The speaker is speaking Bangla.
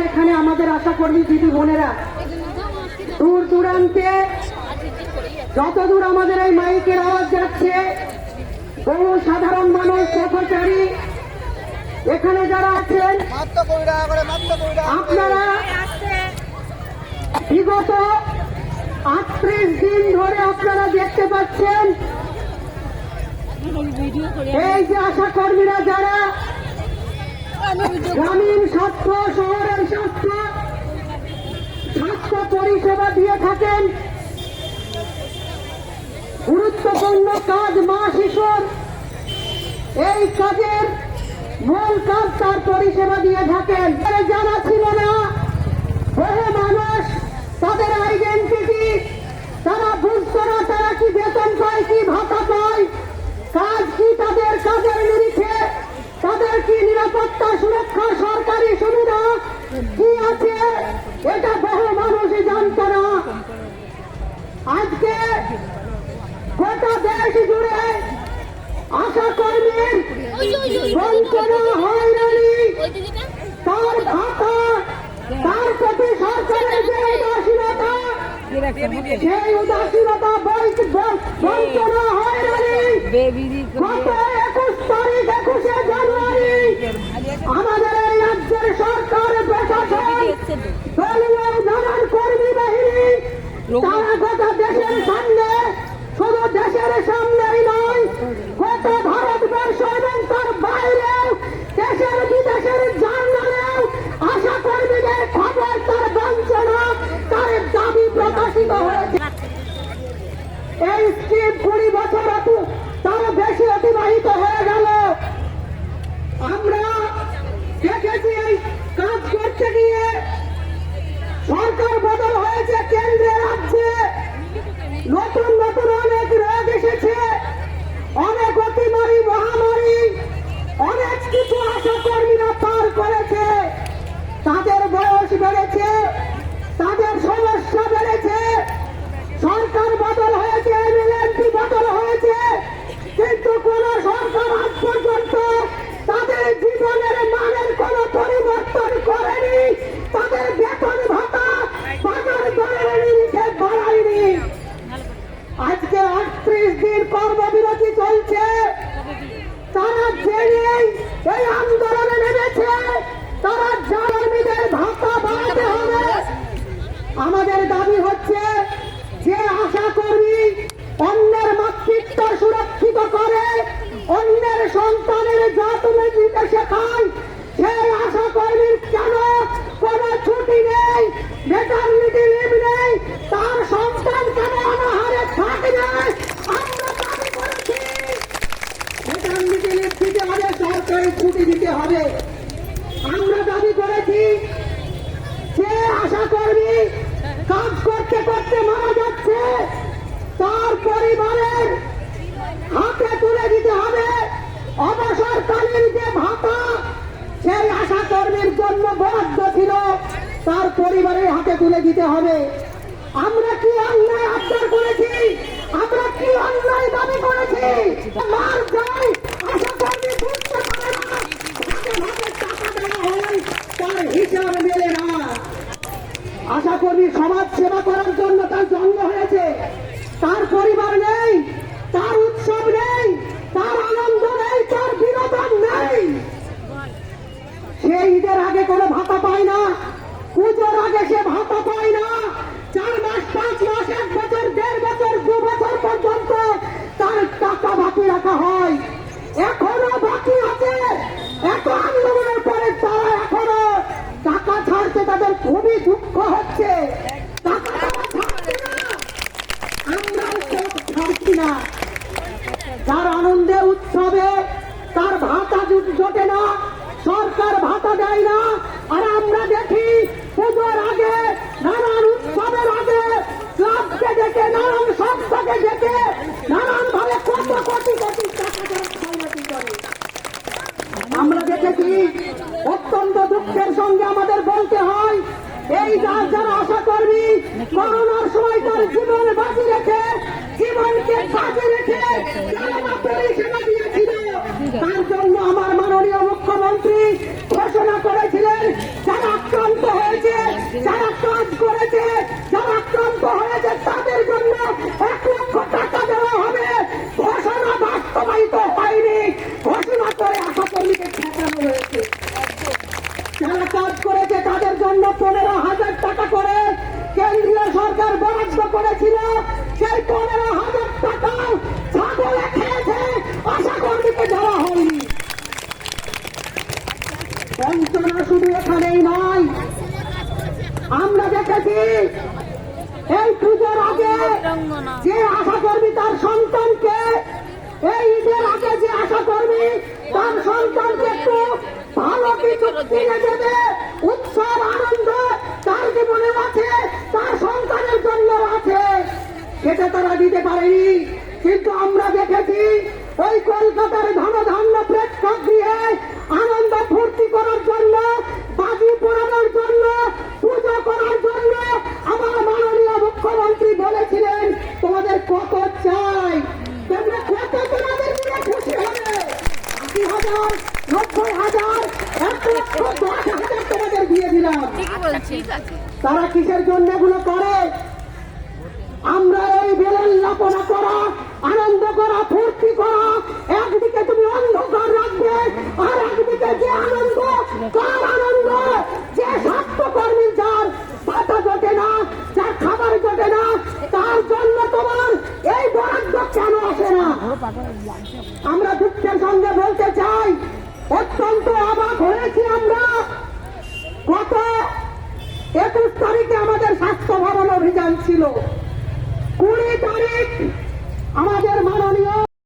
এখানে আমাদের আশাকর্মী দিদি বোনেরা দূর দূরান্তে যতদূর আমাদের এই মাইকের আওয়াজ যাচ্ছে, বহু সাধারণ মানুষ পথচারী এখানে যারা আছেন, আপনারা বিগত 38 দিন ধরে আপনারা দেখতে পাচ্ছেন এই যে আশাকর্মীরা যারা গ্রামীণ স্বাস্থ্য, শহরের স্বাস্থ্য পরিষেবা দিয়ে থাকেন, গুরুত্বপূর্ণ কাজ মা শিশুর এই কাজের মূল কাজ তার পরিষেবা দিয়ে থাকেন। জানা ছিল না, বহু মানুষ তাদের আইডেন্টিটি তারা বুঝত না, তারা কি বেতন পায়, কি ভাতা পায়, কাজ কি, তাদের কাজের নিরিখে তাদের কি নিরাপত্তা, সুরক্ষা, সরকারি সুবিধা কি আছে, এটা বহু মানুষই জানত না। আজকে গোটা দেশ জুড়ে আশাকর্মীর বঞ্চনা, হয়রানি, তার ভাতা, তার প্রতি সরকারের যে উদাসীনতা, সেই উদাসীনতা, বঞ্চনা, হয়রানি গত 21 তারিখ 21শে জানুয়ারি আমাদের এই রাজ্যের সরকার, প্রশাসন, দলীয় নানান কর্মী বাহিনী তারা গোটা দেশের সামনে, শুধু দেশের সামনেই নয়, গোটা ভারতবর্ষ এবং তার বাইরেও, দেশের বিদেশের জার্নালেও আশাকর্মীদের খবর, তার বঞ্চনা, তার দাবি প্রকাশিত হয়েছে। এই স্কিম 20 বছর তার বেশি অতিবাহিত হয়ে গেল। আমরা দেখেছি এই কাজ করতে গিয়ে সরকার বদল হয়েছে, কেন্দ্রে রাজ্যে নতুন নতুন অনেক রোগ এসেছে, অনেক অতিমারি, মহামারী, অনেক কিছু আশাকর্মীরা পার করেছে। তাদের বয়স বেড়েছে, তাদের সমস্যা বেড়েছে, সরকার বদল হয়েছে, এমএলএমপি বদল হয়েছে, কিন্তু কোন সরকার আজ পর্যন্ত তাদের জীবনের মানের কোন পরিবর্তন করেনি, তাদের বেতন ভাতা বাজার দরের নিরিখে বাড়ায়নি। আজকে 38 দিন কর্মবিরতি চলছে, তারা জেনেই এই আন্দোলনে নেমেছে, তারা কর্মীদের ভাতা বাড়াতে হবে। আমাদের দাবি হচ্ছে যে আশাকর্মী অন্যের মাতৃত্ব সুরক্ষিত করে, অন্যের সন্তানের যত্ন দিতে শেখায়, সেই আশাকর্মীর কেন কোনো ছুটি নেই, ম্যাটারনিটি লিভ নেই, তার সন্তান কেন অনাহারে থাকবে। আমরা দাবি করেছি ম্যাটারনিটি লিভ দিতে হবে, সরকারি ছুটি দিতে হবে। আমরা দাবি করেছি যে আশাকর্মী কাজ করতে করতে মারা যাচ্ছে, তার পরিবারের হাতে তুলে দিতে হবে অবসরকালীন যে ভাতা, সেই আশাকর্মীর জন্য বরাদ্দ ছিল, তার পরিবারের হাতে তুলে দিতে হবে। আমরা কি অন্যায় আবদার করেছি, আমরা কি অন্যায় দাবি করেছি? মার যায় আশাকর্মী বুঝতে পারে না, ভাগে ভাগে টাকা দেওয়া হয়, তার হিসাব মেলে না। আশাকর্মী সমাজ সেবা করার জন্য তার জন্ম হয়েছে, তার পরিবার নেই, তার উৎসব নেই, তার আনন্দ নেই, তার বিনোদন নেই। সে ঈদের আগে কোনো ভাতা পায় না, পুজোর আগে সে ভাতা পায় না, 4 মাস, 5 মাস, 1 বছর, 1.5 বছর, 2 বছর পর্যন্ত তার টাকা বাকি রাখা হয়, এখনো বাকি আছে। এত আন্দোলনের পরে তারা এখনো টাকা ছাড়তে তাদের খুবই দুঃখ হচ্ছে, টাকা ছাড়ছে না, আমরাও ছাড়ছি না। যার আনন্দে উৎসবে তার ভাতা জোটে না, সরকার ভাতা দেয় না, আর আমরা দেখি পুজোর আগে, নানান উৎসবের আগে ক্লাবকে ডেকে, নানান সংস্থাকে ডেকে, নানান ভাবে কত কোটি কোটি টাকা খাওয়াতি করে। আমরা দেখেছি, অত্যন্ত দুঃখের সঙ্গে আমাদের বলতে হয়, এই যারা আশাকর্মী করোনার সময় তার জীবন বাজি রেখে, জীবনকে বাজি রেখে পরিষেবা দিয়েছিল, তার জন্য আমার মাননীয় মুখ্যমন্ত্রী ঘোষণা করেছিলেন যারা আক্রান্ত হয়েছে, যারা কাজ করেছে, যারা আক্রান্ত হয়েছে তাদের জন্য 1 লক্ষ টাকা দেওয়া হবে। ঘোষণা বাস্তবায়িত হয়নি, ঘোষণা করে আশাকর্মীকে ঠেকানো হয়েছে। যারা কাজ করেছে তাদের জন্য 15,000 টাকা করে কেন্দ্রীয় সরকার বরাদ্দ করেছিল। সেই 15,000 টাকা ছাগলে খেয়েছে, আশাকর্মীকে দেওয়া হয়নি। বঞ্চনা শুধু এখানেই নয়, আমরা দেখেছি এই পুজোর আগে যে আশাকর্মী তার সন্তানকে, এই ঈদের আগে যে আশাকর্মী তার সন্তানকে একটু ভালো কিছু কিনে দেবে, উৎসব আনন্দ তার জীবনে আছে, তার সন্তানের জন্য আছে, সেটা তারা দিতে পারেনি। কিন্তু আমরা দেখেছি ওই কলকাতার ধনধান্য প্রেক্ষক দিয়ে আনন্দ ফুর্তি করার জন্য, বাজি পোড়ানোর জন্য, পুজো করার জন্য আমার মাননীয় মুখ্যমন্ত্রী বলেছিলেন তোমাদের কত চাই, তোমরা কত তোমাদের নিয়ে খুশি হবে, 80,000, 90,000, 1,10,000 তোমাদের দিয়ে দিলাম। তারা কিসের জন্য এগুলো করে? আমরা এই বেলল্লাপনা করা, আনন্দ করা, ফুর্তি করা, একদিকে তুমি অন্ধকার রাখবে, আর একদিকে যে আনন্দ, কার আনন্দ? যে স্বাস্থ্যকর্মীর যার ভাতা জোটে না, যার খাবার জোটে না, তার জন্য তোমার এই বরাদ্দ কেন আসে না? আমরা দুঃখের সঙ্গে বলতে চাই, অত্যন্ত অবাক হয়েছি আমরা। গত 21 তারিখে আমাদের স্বাস্থ্য ভবন অভিযান ছিল, 20 তারিখ আমাদের মাননীয়